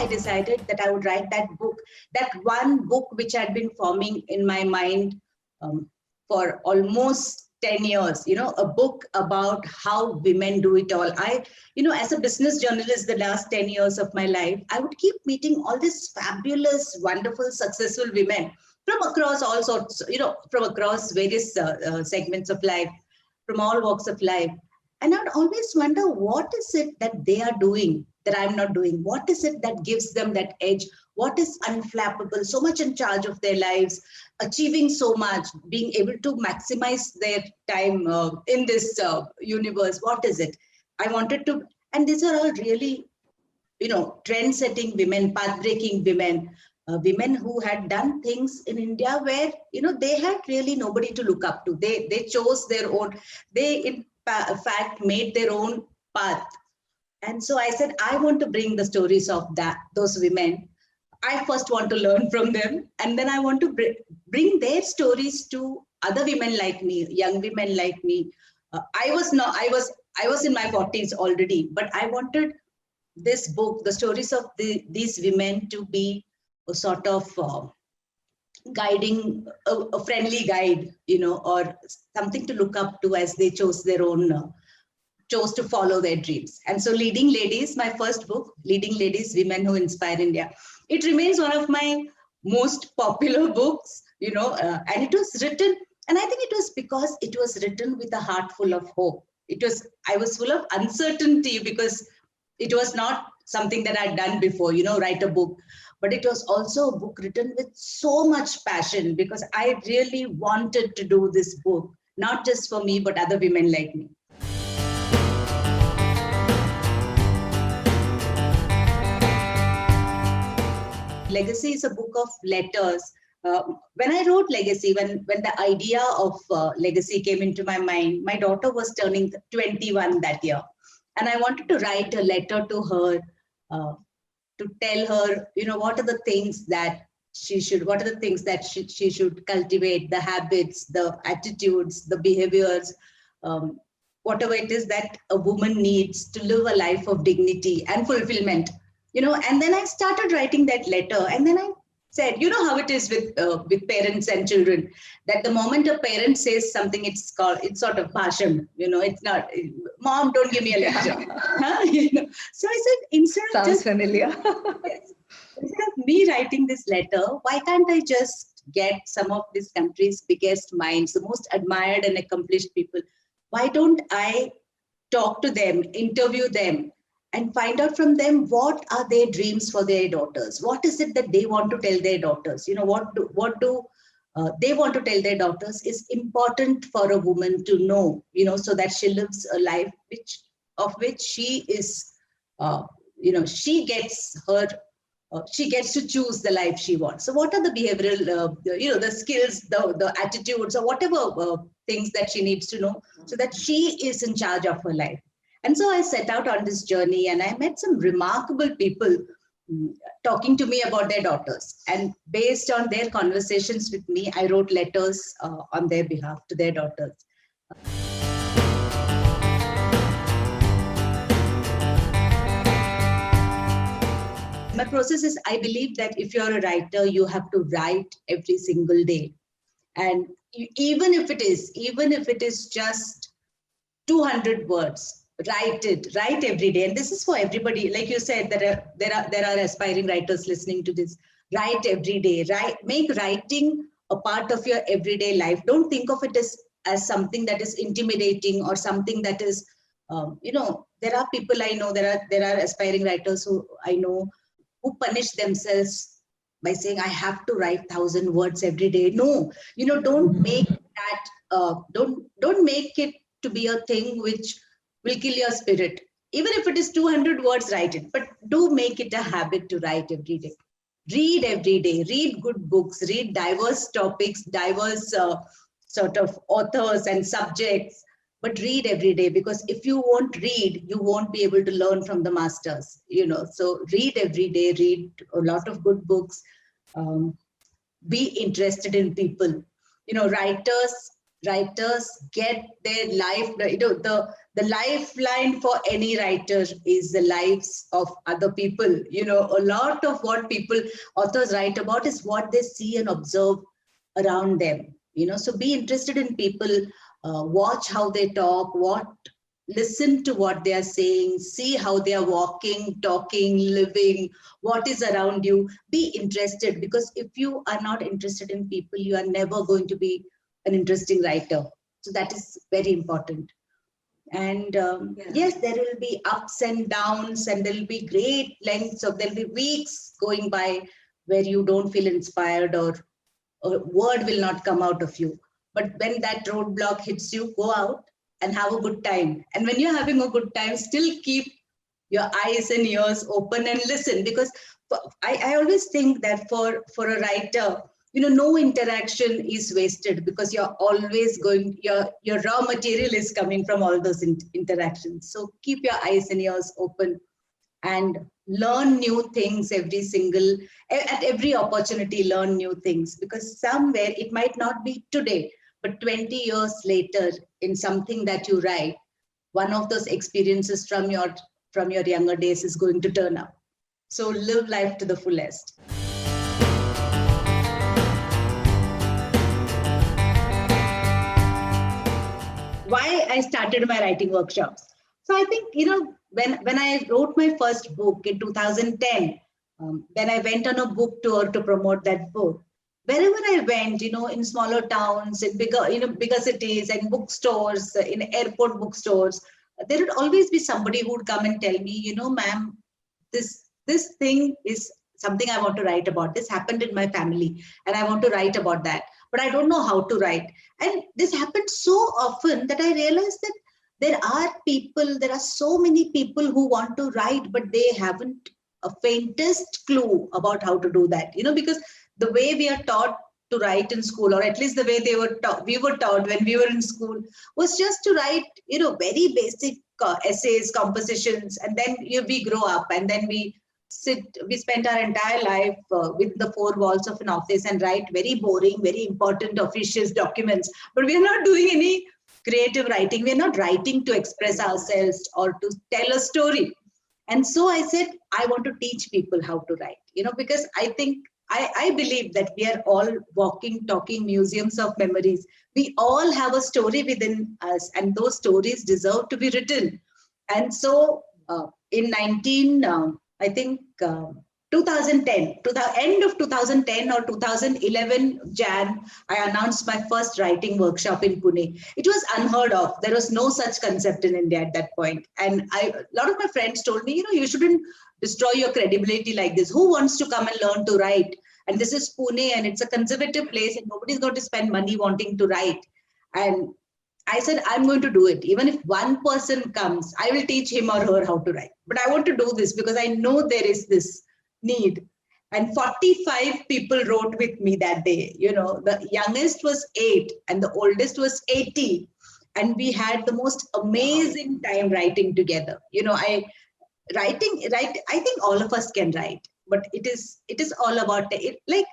I decided that I would write that book, that one book which had been forming in my mind for almost 10 years, a book about how women do it all. As a business journalist, the last 10 years of my life, I would keep meeting all these fabulous, wonderful, successful women from across all sorts, from across various segments of life, from all walks of life. And I'd always wonder, what is it that they are doing that I'm not doing? What is it that gives them that edge? What is unflappable, so much in charge of their lives, achieving so much, being able to maximize their time in this universe? What is it? I wanted to, and these are all really, trend-setting women, path-breaking women, women who had done things in India where, they had really nobody to look up to. They chose their own, they in fact made their own path. And so I said, I want to bring the stories of those women. I first want to learn from them, and then I want to bring their stories to other women like me, young women like me. I was in my 40s already, but I wanted this book, the stories of these women, to be a sort of guiding, a friendly guide, or something to look up to as they chose to follow their dreams. And so Leading Ladies, my first book, Leading Ladies, Women Who Inspire India, it remains one of my most popular books, and it was written, and I think it was because it was written with a heart full of hope. I was full of uncertainty because it was not something that I'd done before, write a book, but it was also a book written with so much passion because I really wanted to do this book, not just for me, but other women like me. Legacy is a book of letters. When I wrote Legacy, when the idea of Legacy came into my mind, my daughter was turning 21 that year. And I wanted to write a letter to her to tell her, what are the things that she should cultivate, the habits, the attitudes, the behaviors, whatever it is that a woman needs to live a life of dignity and fulfillment. And then I started writing that letter, and then I said, how it is with parents and children, that the moment a parent says something, it's sort of bhashan, it's not, Mom, don't give me a lecture. So I said, instead of me writing this letter, why can't I just get some of this country's biggest minds, the most admired and accomplished people? Why don't I talk to them, interview them, and find out from them what are their dreams for their daughters? What is it that they want to tell their daughters? What do they want to tell their daughters is important for a woman to know, so that she lives a life which she is, she gets to choose the life she wants. So what are the behavioral, the skills, the attitudes, or whatever things that she needs to know so that she is in charge of her life? And so I set out on this journey, and I met some remarkable people talking to me about their daughters. And based on their conversations with me, I wrote letters on their behalf to their daughters. My process is, I believe that if you're a writer, you have to write every single day. And even if it is just 200 words, write every day. And this is for everybody. Like you said, there are aspiring writers listening to this. Write every day. Make writing a part of your everyday life. Don't think of it as something that is intimidating or something that is, there are people I know, there are aspiring writers who I know who punish themselves by saying, I have to write 1,000 words every day. No, don't make that, don't make it to be a thing which will kill your spirit. Even if it is 200 words, write it, but do make it a habit to write every day. Read every day, read good books, read diverse topics, diverse sort of authors and subjects, but read every day, because if you won't read, you won't be able to learn from the masters, so read every day, read a lot of good books, be interested in people, writers get their life, the lifeline for any writer is the lives of other people. You know, a lot of what authors write about is what they see and observe around them. You know, so be interested in people, watch how they talk, listen to what they are saying, see how they are walking, talking, living, what is around you. Be interested, because if you are not interested in people, you are never going to be an interesting writer. So that is very important. And yes, there will be ups and downs, and there will be great lengths of, there'll be weeks going by where you don't feel inspired, or a word will not come out of you. But when that roadblock hits you, go out and have a good time. And when you're having a good time, still keep your eyes and ears open and listen, because I always think that for a writer, you know, no interaction is wasted, because you're always going, your raw material is coming from all those interactions. So keep your eyes and ears open and learn new things at every opportunity. Learn new things, because somewhere it might not be today, but 20 years later, in something that you write, one of those experiences from your younger days is going to turn up. So live life to the fullest. Why I started my writing workshops. So I think, you know, when I wrote my first book in 2010, then I went on a book tour to promote that book. Wherever I went, you know, in smaller towns, in bigger cities, and bookstores, in airport bookstores, there would always be somebody who would come and tell me, you know, ma'am, this thing is something I want to write about. This happened in my family, and I want to write about that, but I don't know how to write. And this happened so often that I realized that there are so many people who want to write, but they haven't a faintest clue about how to do that. You know, because the way we are taught to write in school, or at least the way we were taught when we were in school, was just to write, you know, very basic essays, compositions, and then we grow up, and then we spend our entire life with the four walls of an office and write very boring, very important officious documents. But we are not doing any creative writing. We're not writing to express ourselves or to tell a story. And so I said, I want to teach people how to write, you know, because I believe that we are all walking, talking museums of memories. We all have a story within us, and those stories deserve to be written. And so in 2010, to the end of 2010 or 2011 Jan, I announced my first writing workshop in Pune. It was unheard of. There was no such concept in India at that point. And a lot of my friends told me, you know, you shouldn't destroy your credibility like this. Who wants to come and learn to write? And this is Pune, and it's a conservative place, and nobody's going to spend money wanting to write. And I said, I'm going to do it. Even if one person comes, I will teach him or her how to write. But I want to do this because I know there is this need. And 45 people wrote with me that day. You know, the youngest was 8 and the oldest was 80. And we had the most amazing time writing together. You know, I think all of us can write, but it is all about it. Like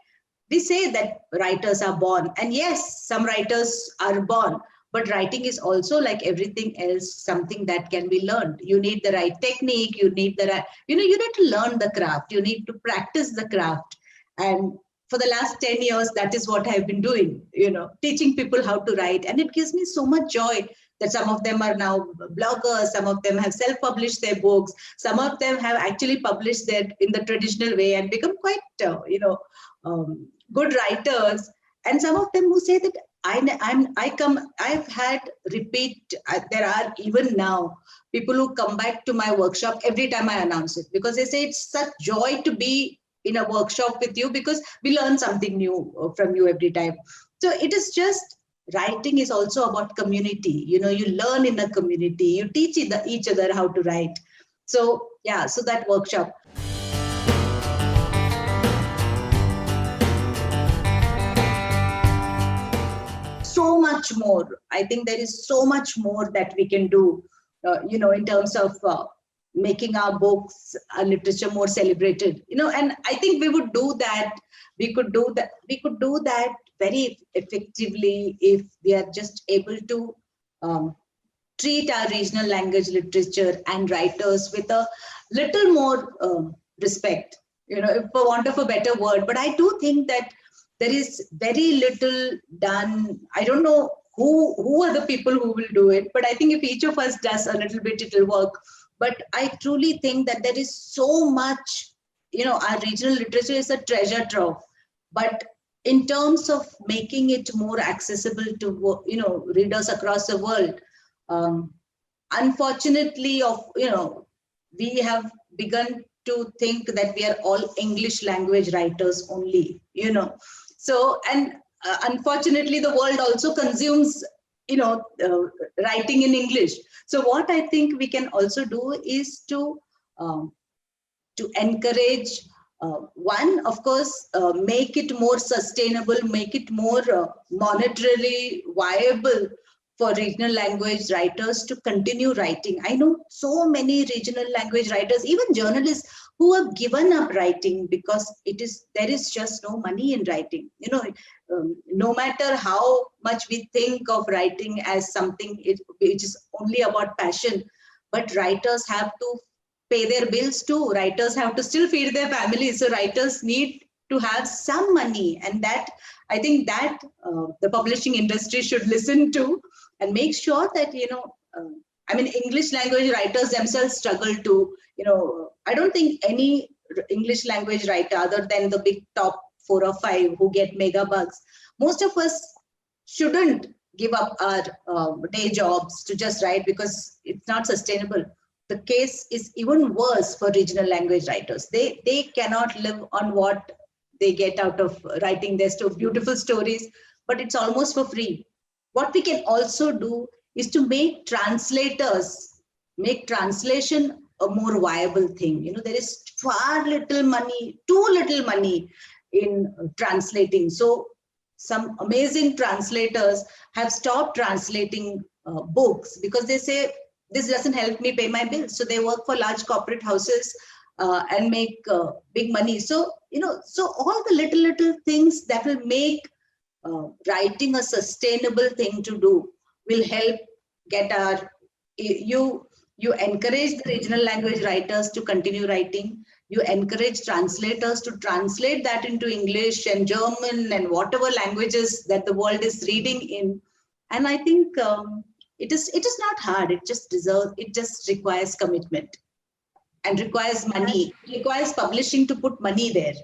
we say that writers are born, and yes, some writers are born. But writing is also, like everything else, something that can be learned. You need the right technique. You need you need to learn the craft. You need to practice the craft. And for the last 10 years, that is what I've been doing, you know, teaching people how to write. And it gives me so much joy that some of them are now bloggers. Some of them have self-published their books. Some of them have actually published that in the traditional way and become quite, good writers. And some of them who say that I've had repeat, there are even now people who come back to my workshop every time I announce it, because they say it's such joy to be in a workshop with you, because we learn something new from you every time. So it is just, writing is also about community. You know, you learn in a community, you teach each other how to write. So yeah, so that workshop. So much more. I think there is so much more that we can do, in terms of making our books, our literature more celebrated. You know, and I think we would do that. We could do that very effectively if we are just able to treat our regional language literature and writers with a little more respect, for want of a better word. But I do think that there is very little done. I don't know who are the people who will do it, but I think if each of us does a little bit, it will work. But I truly think that there is so much, our regional literature is a treasure trove. But in terms of making it more accessible to, readers across the world, unfortunately, we have begun to think that we are all English language writers only, So, and unfortunately, the world also consumes, writing in English. So what I think we can also do is to encourage, one, of course, make it more sustainable, make it more monetarily viable for regional language writers to continue writing. I know so many regional language writers, even journalists, who have given up writing because there is just no money in writing. No matter how much we think of writing as something which is only about passion, but writers have to pay their bills too. Writers have to still feed their families. So writers need to have some money, and that, I think that the publishing industry should listen to and make sure that, English language writers themselves struggle to, I don't think any English language writer, other than the big top 4 or 5 who get mega bucks, most of us shouldn't give up our day jobs to just write, because it's not sustainable. The case is even worse for regional language writers. They cannot live on what they get out of writing their beautiful stories, but it's almost for free. What we can also do is to make translation a more viable thing. There is too little money in translating. So some amazing translators have stopped translating books because they say, this doesn't help me pay my bills. So they work for large corporate houses and make big money. So, so all the little things that will make writing a sustainable thing to do will help get you encourage the regional language writers to continue writing. You encourage translators to translate that into English and German and whatever languages that the world is reading in. And I think it is not hard. It just requires commitment and requires money. It requires publishing to put money there.